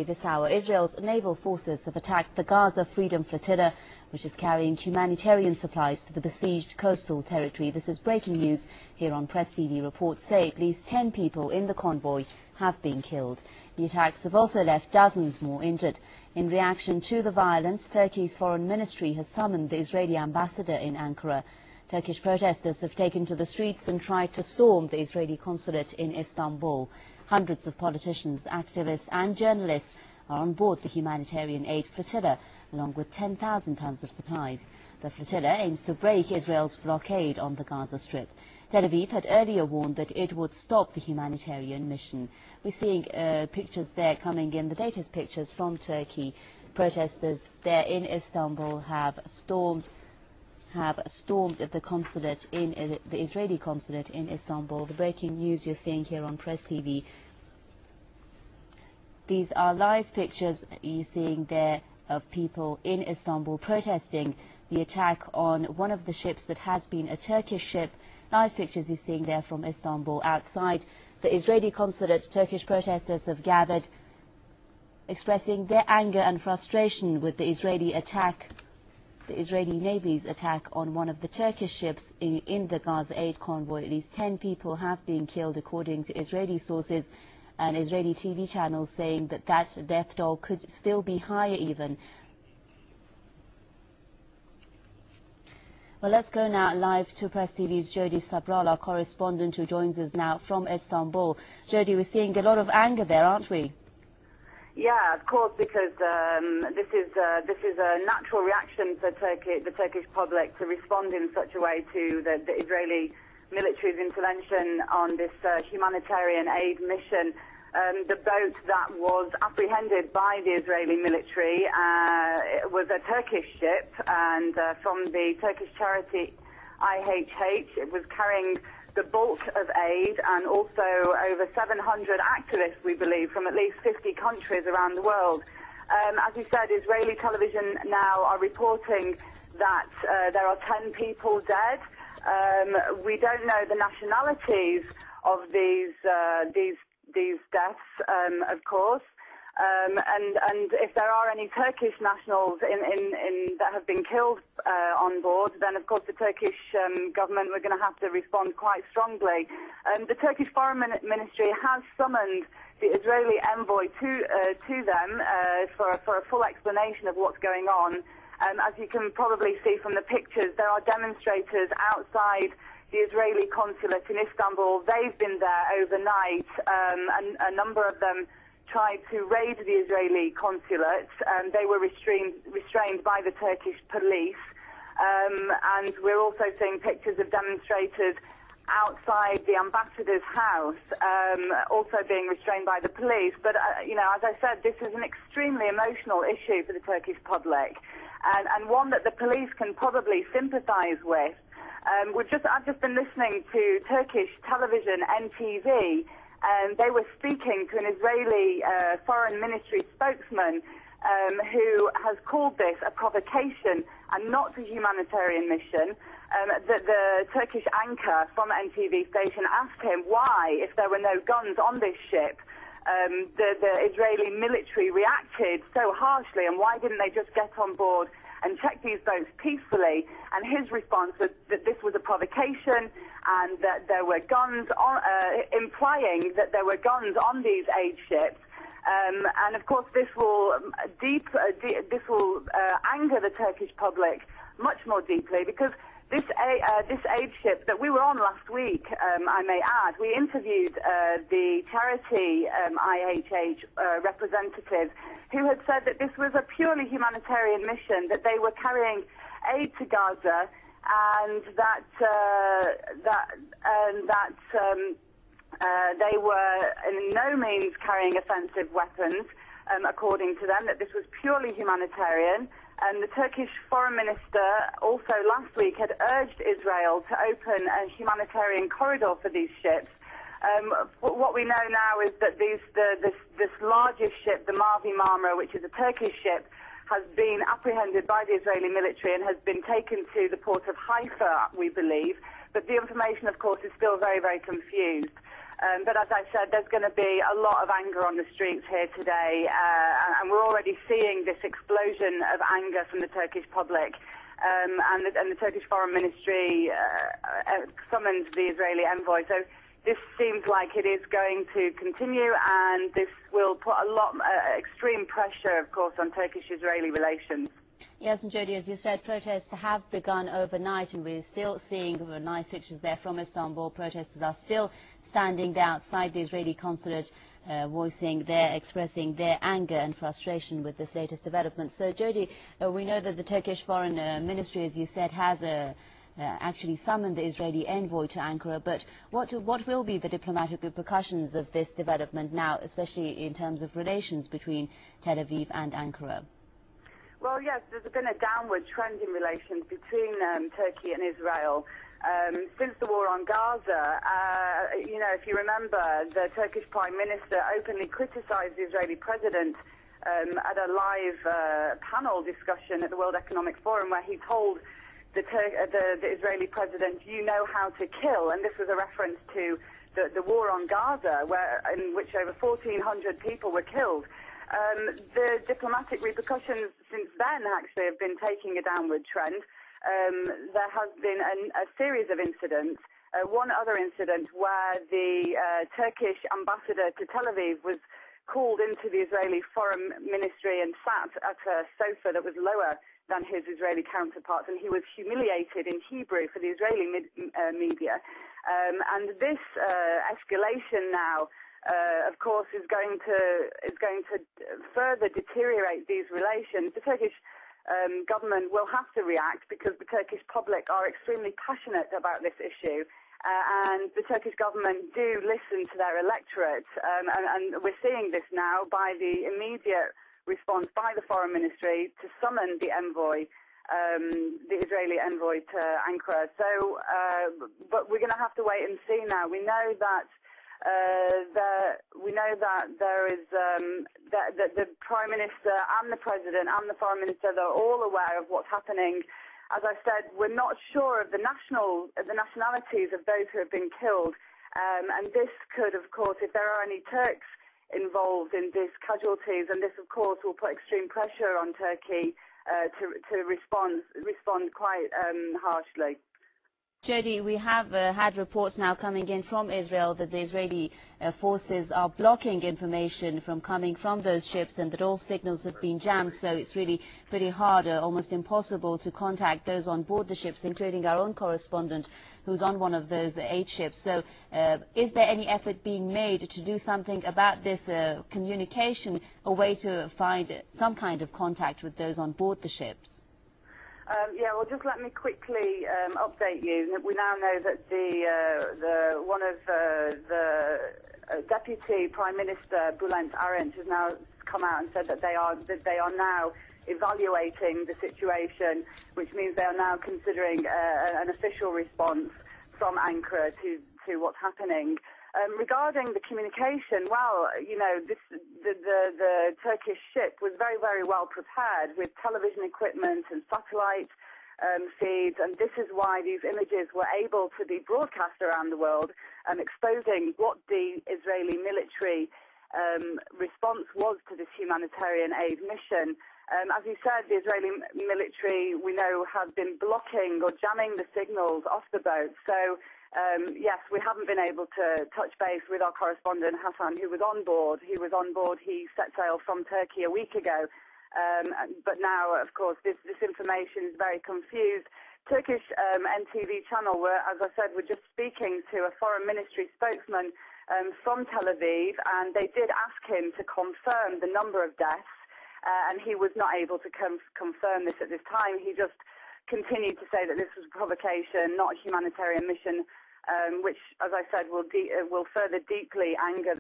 This hour, Israel's naval forces have attacked the Gaza Freedom Flotilla, which is carrying humanitarian supplies to the besieged coastal territory. This is breaking news here on Press TV. Reports say at least 10 people in the convoy have been killed. The attacks have also left dozens more injured. In reaction to the violence, Turkey's foreign ministry has summoned the Israeli ambassador in Ankara. Turkish protesters have taken to the streets and tried to storm the Israeli consulate in Istanbul. Hundreds of politicians, activists and journalists are on board the humanitarian aid flotilla, along with 10,000 tons of supplies. The flotilla aims to break Israel's blockade on the Gaza Strip. Tel Aviv had earlier warned that it would stop the humanitarian mission. We're seeing pictures there coming in, the latest pictures from Turkey. Protesters there in Istanbul have stormed the consulate in the Israeli consulate in Istanbul. The breaking news you're seeing here on Press TV. These are live pictures you're seeing there of people in Istanbul protesting the attack on one of the ships that has been a Turkish ship. Live pictures you're seeing there from Istanbul. Outside the Israeli consulate, Turkish protesters have gathered, expressing their anger and frustration with the Israeli attack. The Israeli Navy's attack on one of the Turkish ships in the Gaza aid convoy. At least 10 people have been killed, according to Israeli sources and Israeli TV channels saying that death toll could still be higher even. Well, let's go now live to Press TV's Jody Sabral, our correspondent who joins us now from Istanbul. Jody, we're seeing a lot of anger there, aren't we? Yeah, of course, because this is a natural reaction for the Turkish public to respond in such a way to the Israeli military's intervention on this humanitarian aid mission. The boat that was apprehended by the Israeli military was a Turkish ship, and from the Turkish charity IHH, it was carrying the bulk of aid and also over 700 activists, we believe, from at least 50 countries around the world. As you said, Israeli television now are reporting that there are 10 people dead. We don't know the nationalities of these deaths, of course. And if there are any Turkish nationals that have been killed on board, then of course the Turkish government were going to have to respond quite strongly. The Turkish Foreign Ministry has summoned the Israeli envoy to them for a full explanation of what's going on. As you can probably see from the pictures, there are demonstrators outside the Israeli consulate in Istanbul. They've been there overnight, and a number of them tried to raid the Israeli consulate. They were restrained by the Turkish police. And we're also seeing pictures of demonstrators outside the ambassador's house, also being restrained by the police. But, you know, as I said, this is an extremely emotional issue for the Turkish public, and one that the police can probably sympathise with. I've just been listening to Turkish television, NTV, and they were speaking to an Israeli foreign ministry spokesman who has called this a provocation and not a humanitarian mission. The Turkish anchor from NTV station asked him why, if there were no guns on this ship, the Israeli military reacted so harshly, and why didn't they just get on board and check these boats peacefully? And his response was that this was a provocation and that there were guns on, implying that there were guns on these aid ships. And of course, this will anger the Turkish public much more deeply, because this aid ship that we were on last week, I may add, we interviewed the charity IHH representative, who had said that this was a purely humanitarian mission, that they were carrying aid to Gaza, and that they were in no means carrying offensive weapons, according to them, that this was purely humanitarian. And the Turkish foreign minister also last week had urged Israel to open a humanitarian corridor for these ships. What we know now is that this largest ship, the Mavi Marmara, which is a Turkish ship, has been apprehended by the Israeli military and has been taken to the port of Haifa, we believe. But the information, of course, is still very, very confused. But as I said, there's going to be a lot of anger on the streets here today, and we're already seeing this explosion of anger from the Turkish public. And the Turkish Foreign Ministry summoned the Israeli envoy. So this seems like it is going to continue, and this will put a lot extreme pressure, of course, on Turkish-Israeli relations. Yes, and Jody, as you said, protests have begun overnight, and we're still seeing live pictures there from Istanbul. Protesters are still standing outside the Israeli consulate, expressing their anger and frustration with this latest development. So, Jody, we know that the Turkish Foreign Ministry, as you said, has actually summoned the Israeli envoy to Ankara. But what will be the diplomatic repercussions of this development now, especially in terms of relations between Tel Aviv and Ankara? Well, yes, there's been a downward trend in relations between Turkey and Israel since the war on Gaza. You know, if you remember, the Turkish Prime Minister openly criticized the Israeli president at a live panel discussion at the World Economic Forum, where he told the Israeli president, "You know how to kill," and this was a reference to the war on Gaza, in which over 1,400 people were killed. The diplomatic repercussions since then actually have been taking a downward trend. There has been a series of incidents. One other incident where the Turkish ambassador to Tel Aviv was called into the Israeli Foreign Ministry and sat at a sofa that was lower than his Israeli counterparts, and he was humiliated in Hebrew for the Israeli media. And this escalation now, of course, is going to further deteriorate these relations. The Turkish government will have to react because the Turkish public are extremely passionate about this issue, and the Turkish government do listen to their electorate, and we're seeing this now by the immediate response by the Foreign Ministry to summon the envoy, the Israeli envoy to Ankara. So, but we're going to have to wait and see now. We know that there is that the Prime Minister and the President and the Foreign Minister, they're all aware of what's happening. As I said, we're not sure of the nationalities of those who have been killed, and this could, of course, if there are any Turks involved in these casualties, and this, of course, will put extreme pressure on Turkey to respond quite harshly. Jody, we have had reports now coming in from Israel that the Israeli forces are blocking information from coming from those ships, and that all signals have been jammed. So it's really pretty hard, almost impossible, to contact those on board the ships, including our own correspondent who's on one of those 8 ships. So is there any effort being made to do something about this communication, a way to find some kind of contact with those on board the ships? Yeah, well, just let me quickly update you. We now know that one of the Deputy Prime Minister Bülent Arınç has now come out and said that they are now evaluating the situation, which means they are now considering an official response from Ankara to what's happening. Regarding the communication, well, you know, the Turkish ship was very, very well prepared with television equipment and satellite feeds, and this is why these images were able to be broadcast around the world, exposing what the Israeli military response was to this humanitarian aid mission. As you said, the Israeli military, we know, have been blocking or jamming the signals off the boat. So, yes, we haven't been able to touch base with our correspondent Hassan, who was on board. He was on board. He set sail from Turkey a week ago. But now, of course, this information is very confused. Turkish NTV channel, as I said, were just speaking to a foreign ministry spokesman from Tel Aviv, and they did ask him to confirm the number of deaths, and he was not able to confirm this at this time. He just continued to say that this was a provocation, not a humanitarian mission, which, as I said, will further deeply anger